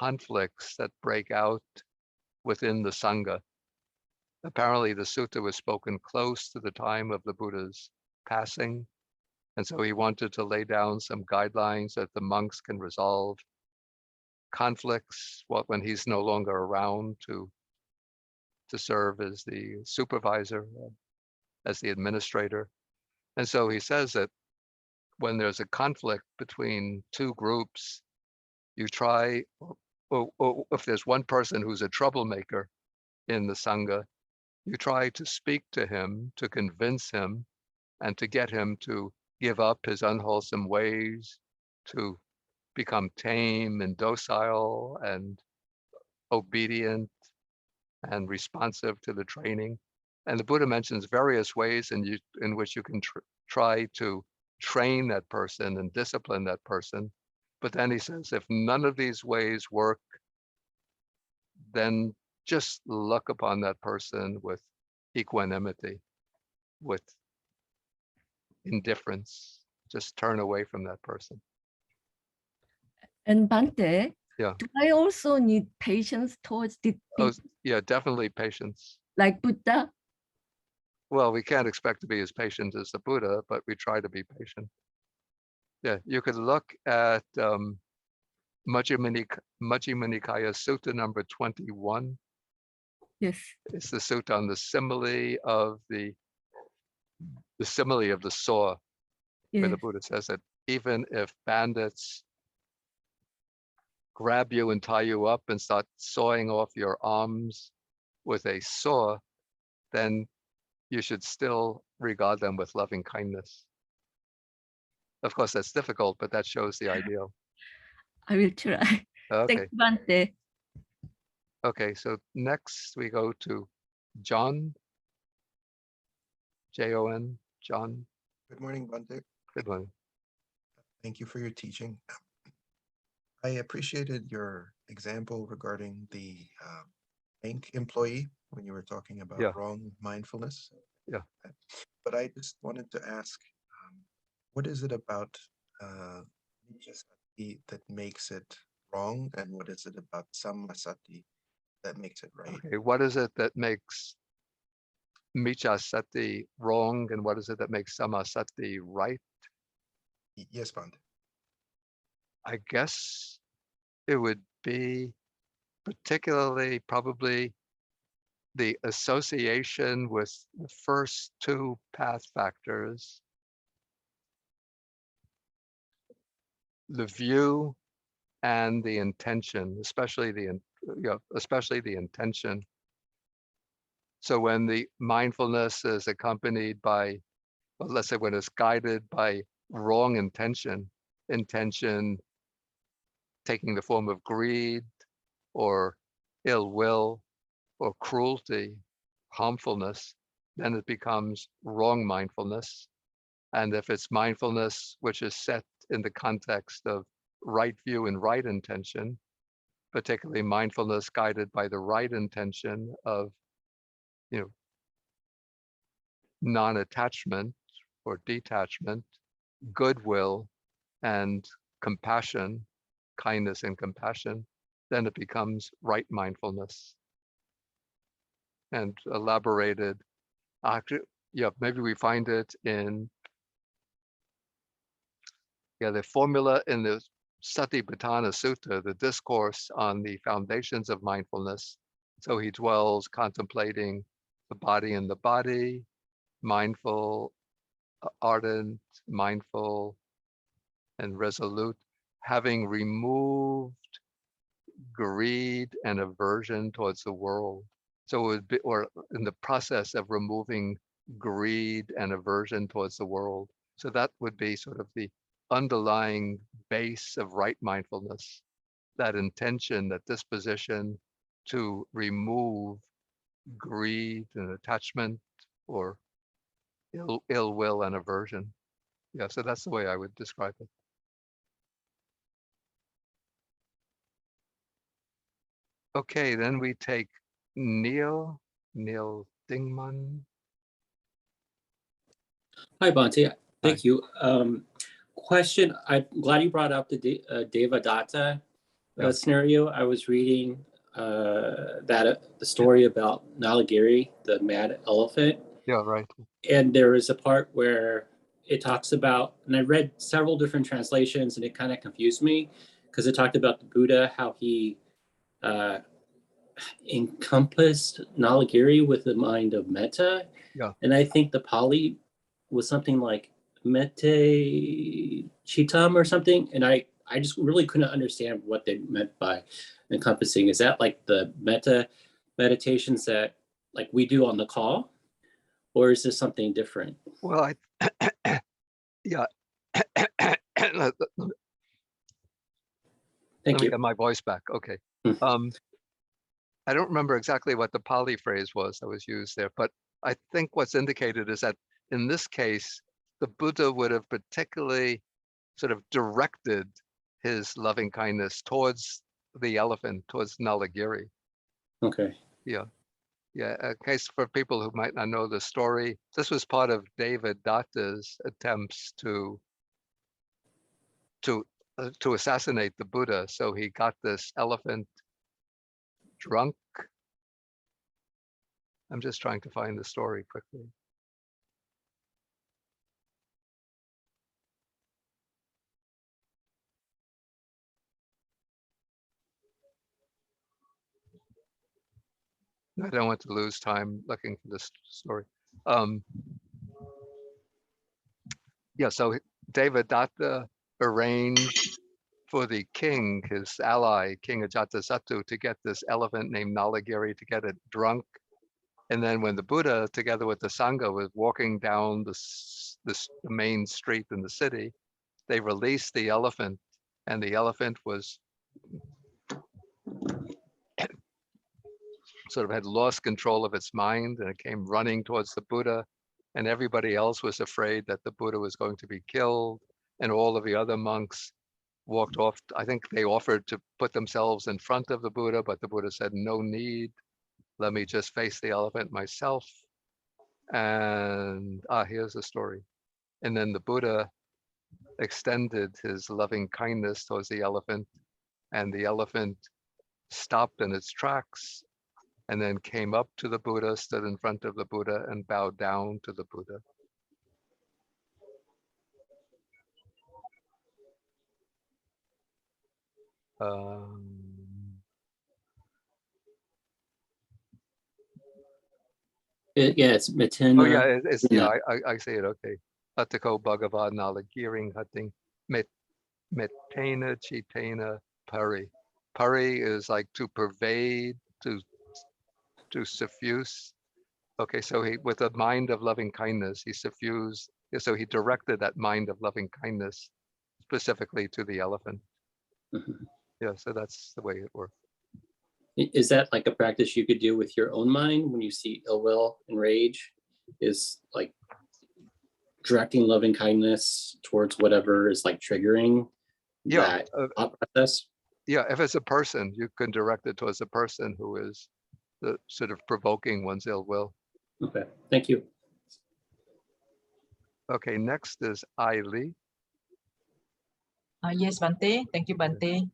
conflicts that break out within the Sangha. Apparently the sutta was spoken close to the time of the Buddha's passing. And so he wanted to lay down some guidelines that the monks can resolve conflicts when he's no longer around to serve as the supervisor, as the administrator. And so he says that when there's a conflict between two groups, you try, or if there's one person who's a troublemaker in the Sangha, you try to speak to him, to convince him, and to get him to give up his unwholesome ways, to become tame and docile and obedient and responsive to the training. And the Buddha mentions various ways in which you can try to train that person and discipline that person. But then he says, if none of these ways work, then just look upon that person with equanimity, with indifference. Just turn away from that person. And Bante, Yeah. do I also need patience towards the Oh, people yeah, definitely patience. like Buddha? Well, we can't expect to be as patient as the Buddha, but we try to be patient. Yeah, you could look at Majjhima Nikaya Sutta number 21. Yes. It's the sutta on the simile of the simile of the saw, where the Yes. Buddha says that even if bandits grab you and tie you up and start sawing off your arms with a saw, then you should still regard them with loving kindness. Of course, that's difficult, but that shows the ideal. I will try. Okay. Thank you, Bante. Okay, so next we go to John. Jon, John. Good morning, Bante. Good one. Thank you for your teaching. I appreciated your example regarding the bank employee when you were talking about Yeah. wrong mindfulness. Yeah. But I just wanted to ask, what is it about Micchasati that makes it wrong, and what is it about Sammasati that makes it right? Okay, what is it that makes Micchasati wrong, and what is it that makes Sammasati right? Yes, Bante. I guess it would be particularly probably the association with the first two path factors, the view and the intention, especially the intention. So when the mindfulness is accompanied by, well, let's say when it's guided by wrong intention taking the form of greed or ill will or cruelty, harmfulness, then it becomes wrong mindfulness. And if it's mindfulness which is set in the context of right view and right intention, particularly mindfulness guided by the right intention of, non-attachment or detachment, goodwill and compassion, kindness and compassion, then it becomes right mindfulness. And elaborated, maybe we find it in the formula in the Satipatthana Sutta, the discourse on the foundations of mindfulness. So he dwells contemplating the body and the body, mindful, ardent, mindful, and resolute, having removed greed and aversion towards the world. So it would be, or in the process of removing greed and aversion towards the world. So that would be sort of the underlying base of right mindfulness, that intention, that disposition to remove greed and attachment or ill will and aversion. Yeah, so that's the way I would describe it. Okay, then we take Neil Dingman. Hi, Bhante. Thank you. Question, I'm glad you brought up the Devadatta scenario. I was reading the story about Nalagiri, the mad elephant. Yeah, right. And there is a part where it talks about, and I read several different translations and it kind of confused me because it talked about the Buddha, how he encompassed Nalagiri with the mind of metta. Yeah. And I think the Pali was something like mette chitam or something. And I just really couldn't understand what they meant by encompassing. Is that like the metta meditations that like we do on the call? Or is this something different? Well, yeah. Let Thank me you. get my voice back. Okay. I don't remember exactly what the Pali phrase was that was used there, but I think what's indicated is that in this case, the Buddha would have particularly sort of directed his loving kindness towards the elephant, towards Nalagiri. Okay. Yeah. Yeah, in case for people who might not know the story, this was part of Devadatta's attempts to assassinate the Buddha. So he got this elephant drunk. I'm just trying to find the story quickly. I don't want to lose time looking for this story. Yeah, so Devadatta arranged for the king, his ally, King Ajatasattu, to get this elephant named Nalagiri to get it drunk. And then when the Buddha, together with the Sangha, was walking down the main street in the city, they released the elephant, and the elephant was sort of had lost control of its mind, and it came running towards the Buddha, and everybody else was afraid that the Buddha was going to be killed, and all of the other monks walked off. I think they offered to put themselves in front of the Buddha, but the Buddha said, no need. Let me just face the elephant myself. And here's the story. And then the Buddha extended his loving kindness towards the elephant, and the elephant stopped in its tracks and then came up to the Buddha, stood in front of the Buddha, and bowed down to the Buddha. Yeah, it's Matina. Oh yeah, it's yeah. I say it. Okay. Atako Bhagavad Nalagiring Hatting Metena Chitena Pari. Pari is like to pervade, to suffuse. Okay, so he, with a mind of loving kindness, he suffused. So he directed that mind of loving kindness specifically to the elephant. Mhm. Yeah, so that's the way it works. Is that like a practice you could do with your own mind when you see ill will and rage? Is like directing loving kindness towards whatever is like triggering Yeah, that thought process? yeah. If it's a person, you can direct it towards a person who is the sort of provoking one's ill will. Okay, thank you. Okay, next is Aili. Yes, Bante. Thank you, Bante.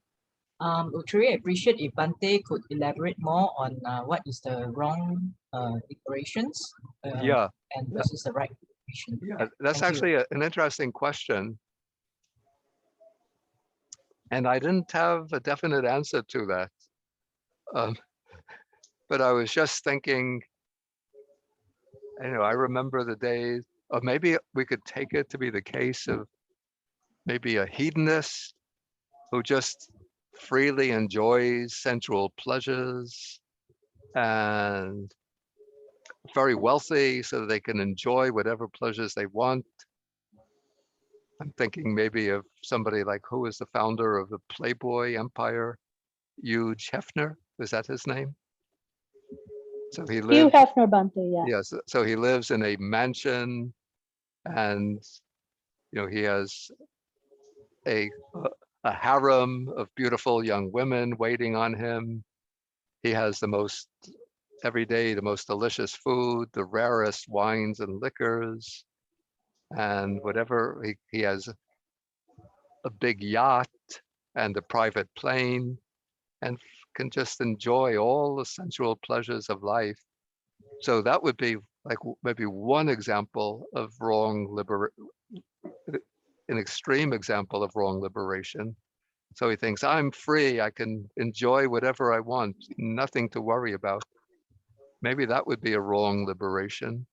Would really appreciate if Bante could elaborate more on what is the wrong declarations Yeah, and what is the right declaration. yeah. That's Thank you. actually an interesting question. And I didn't have a definite answer to that. But I was just thinking, I remember the days, or maybe we could take it to be the case of maybe a hedonist who just freely enjoys sensual pleasures and very wealthy so that they can enjoy whatever pleasures they want. I'm thinking maybe of somebody like, who is the founder of the Playboy empire? Hugh Hefner, is that his name? So he Hugh lived, Hefner Bante, yeah. yes, so he lives in a mansion, and he has a harem of beautiful young women waiting on him. He has every day the most delicious food, the rarest wines and liquors, and whatever. He has a big yacht and a private plane, and can just enjoy all the sensual pleasures of life. So that would be like maybe one example of an extreme example of wrong liberation. So he thinks, I'm free, I can enjoy whatever I want, nothing to worry about. Maybe that would be a wrong liberation.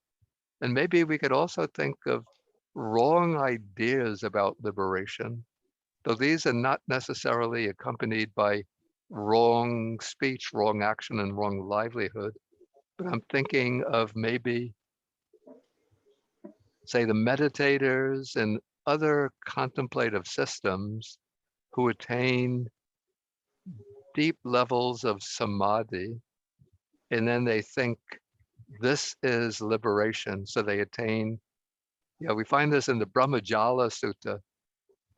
And maybe we could also think of wrong ideas about liberation, though these are not necessarily accompanied by wrong speech, wrong action, and wrong livelihood. But I'm thinking of maybe, say, the meditators and other contemplative systems who attain deep levels of samadhi, and then they think this is liberation. So they attain, we find this in the Brahmajala Sutta,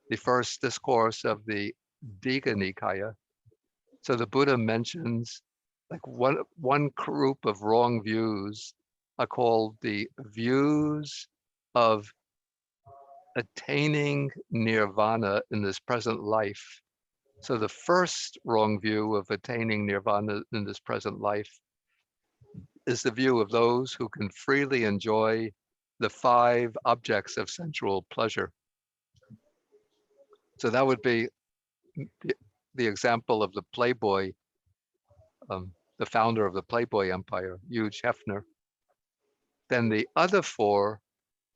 the first discourse of the Digha Nikaya. So the Buddha mentions like one group of wrong views are called the views of attaining nirvana in this present life. So the first wrong view of attaining nirvana in this present life is the view of those who can freely enjoy the 5 objects of sensual pleasure. So that would be the example of the Playboy, the founder of the Playboy empire, Hugh Hefner. Then the other 4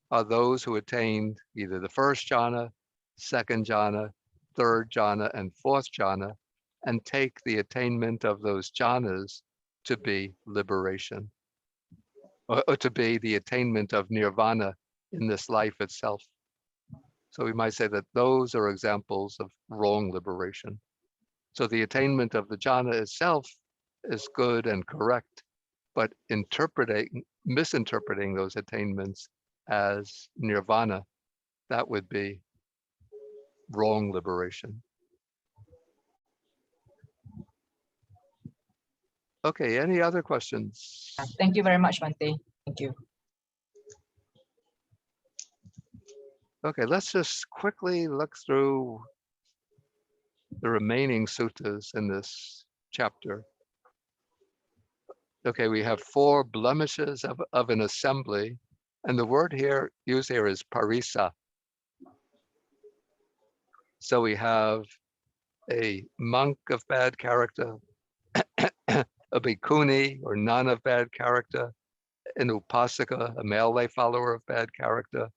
are those who attained either the first jhana, second jhana, third jhana, and fourth jhana, and take the attainment of those jhanas to be liberation, or to be the attainment of nirvana in this life itself. So we might say that those are examples of wrong liberation. So the attainment of the jhana itself is good and correct, but misinterpreting those attainments as nirvana, that would be wrong liberation. Okay, any other questions? Thank you very much, Bante. Thank you. Okay, let's just quickly look through the remaining suttas in this chapter. Okay, we have 4 blemishes of an assembly, and the word used here is parisa. So we have a monk of bad character, a bhikkhuni or nun of bad character, an upasaka, a male lay follower of bad character,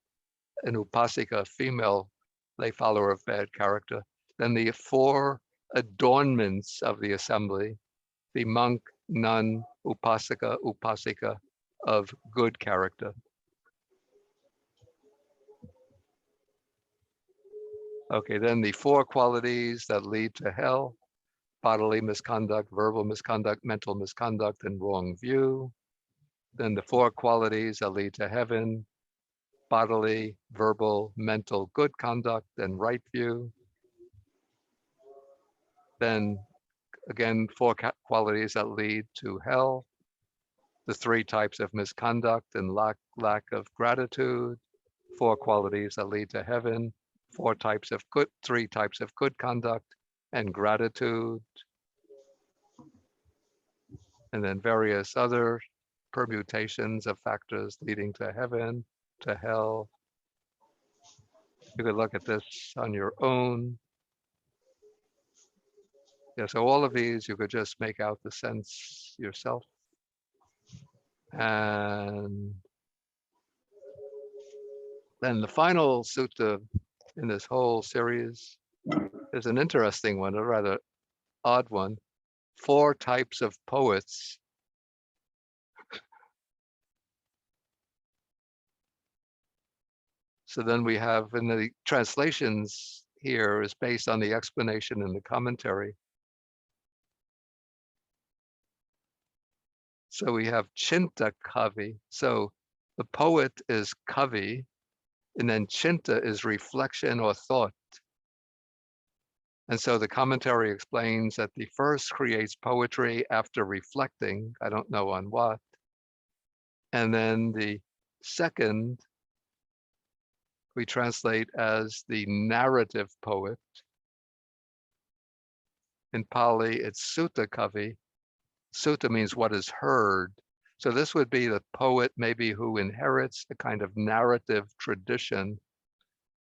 an upasika, a female lay follower of bad character. Then the 4 adornments of the assembly, the monk, nun, upasaka, upasika of good character. Okay, then the 4 qualities that lead to hell: bodily misconduct, verbal misconduct, mental misconduct, and wrong view. Then the 4 qualities that lead to heaven: bodily, verbal, mental, good conduct, and right view. Then again, 4 qualities that lead to hell: the 3 types of misconduct and lack of gratitude. 4 qualities that lead to heaven: 3 types of good conduct and gratitude. And then various other permutations of factors leading to heaven, to hell. You could look at this on your own. Yeah, so all of these, you could just make out the sense yourself. And then the final sutta in this whole series is an interesting one, a rather odd one: 4 types of poets. So then we have, in the translations here is based on the explanation in the commentary. So we have Chinta Kavi. So the poet is Kavi, and then Chinta is reflection or thought. And so the commentary explains that the first creates poetry after reflecting, I don't know on what. And then the second we translate as the narrative poet. In Pali, it's sutta kavi. Sutta means what is heard. So this would be the poet maybe who inherits a kind of narrative tradition.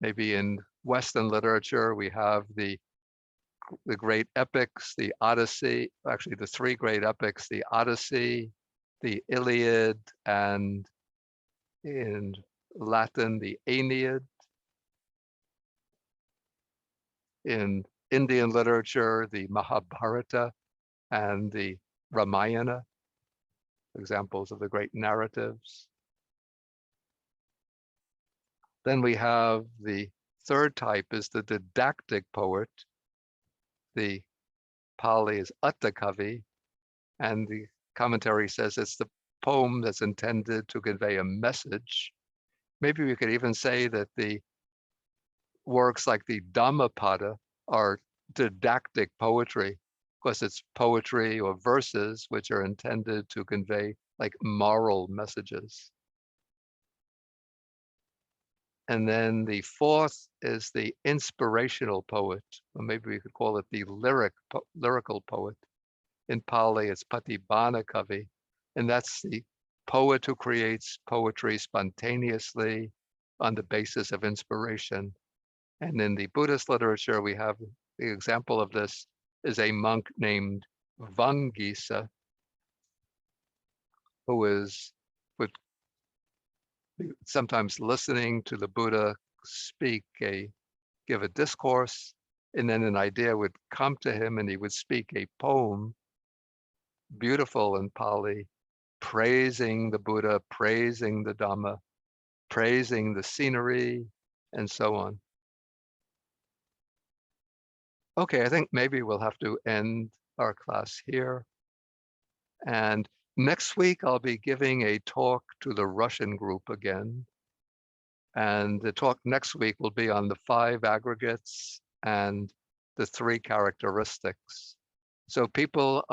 Maybe in Western literature, we have the great epics, the Odyssey, actually the 3 great epics, the Odyssey, the Iliad, and in Latin, the Aeneid. In Indian literature, the Mahabharata and the Ramayana, examples of the great narratives. Then we have the 3rd type is the didactic poet. The Pali is Attakavi, and the commentary says it's the poem that's intended to convey a message. Maybe we could even say that the works like the Dhammapada are didactic poetry, because it's poetry or verses which are intended to convey like moral messages. And then the 4th is the inspirational poet, or maybe we could call it the lyrical poet. In Pali, it's Patibhana Kavi, and that's the poet who creates poetry spontaneously on the basis of inspiration. And in the Buddhist literature, we have the example of this is a monk named Vangisa, who would be sometimes listening to the Buddha give a discourse, and then an idea would come to him and he would speak a poem, beautiful in Pali, praising the Buddha, praising the Dhamma, praising the scenery, and so on. Okay, I think maybe we'll have to end our class here. And next week, I'll be giving a talk to the Russian group again. And the talk next week will be on the 5 aggregates and the 3 characteristics. So people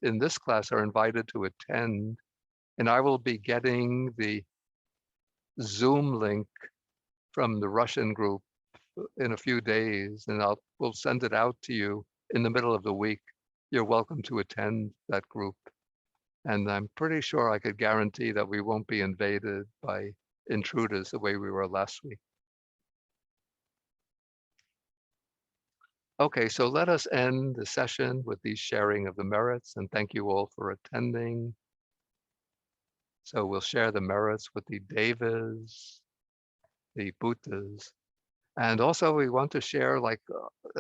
in this class are invited to attend, and I will be getting the Zoom link from the Russian group in a few days, and we'll send it out to you in the middle of the week. You're welcome to attend that group. And I'm pretty sure I could guarantee that we won't be invaded by intruders the way we were last week. Okay, so let us end the session with the sharing of the merits, and thank you all for attending. So we'll share the merits with the devas, the bhuttas, and also we want to share, like,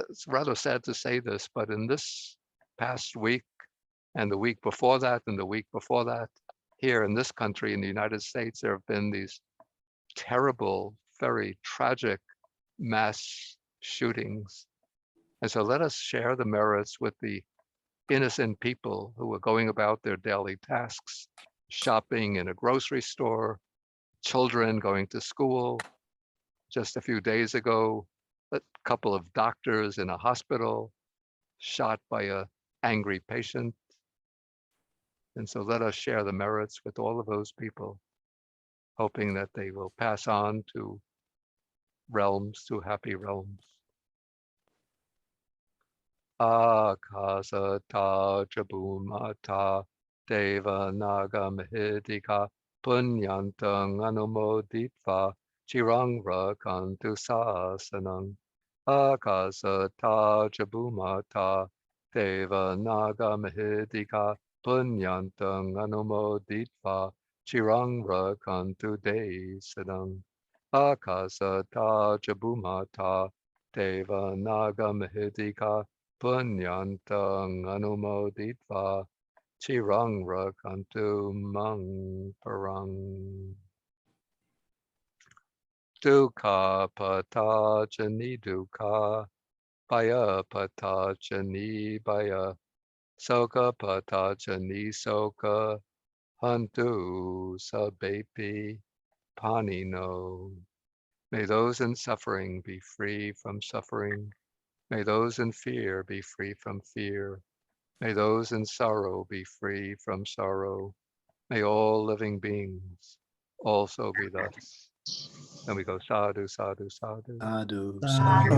it's rather sad to say this, but in this past week and the week before that and the week before that, here in this country, in the United States, there have been these terrible, very tragic mass shootings. And so let us share the merits with the innocent people who are going about their daily tasks, shopping in a grocery store, children going to school. Just a few days ago, a couple of doctors in a hospital shot by a angry patient. And so let us share the merits with all of those people, hoping that they will pass on to realms, to happy realms. Akasata Jabumata Deva Naga Mahidika Punyantang Anumoditva Chirang Rakantu Sasanang. Akasata Jabumata Deva Naga Mahidika Punyantang Anumoditva Chirang Rakantu Desanang. Akasata Jabumata Deva Naga Mahidika Punyantang Anumoditva Chirang Rakantu Mang Parang. Dukkha Patachani Dukkha Baya Patachani Baya Soka Patachani Soka Hantu Sabepi Panino. May those in suffering be free from suffering. May those in fear be free from fear. May those in sorrow be free from sorrow. May all living beings also be thus. And we go sadhu, sadhu, sadhu. Sadhu, Sadhu,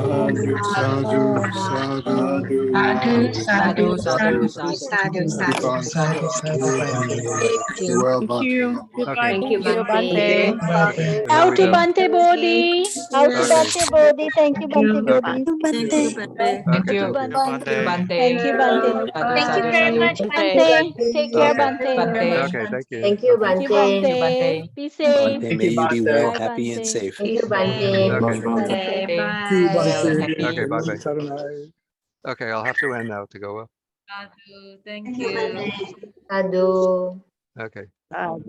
sadhu, sadhu. Sadhu, sadhu, Sadhu, sadhu. sadhu, well, Thank you. Okay. Thank you, Bante. Okay. So now How we to don't. Bante Bodhi? How to Okay. Bante Bodhi? Thank you, Bante Bodhi. Thank you, Bante. Thank Okay. you, Thank you. Bante. Bante. Thank you, Bante. Thank you Thank very you, much, Bante. Take care, Okay. Bante. Bante. Okay. Thank you. Thank you, Okay. Thank you, Bante. Bante. Be safe. Bante, may you be well, Bye, happy, and Bante. safe. Thank you, Bante. Okay. Thank you. Bye. Well and happy. Okay. Bye bye. Okay. I'll have to end now to go up. Sadhu, thank you. Sadhu. Okay.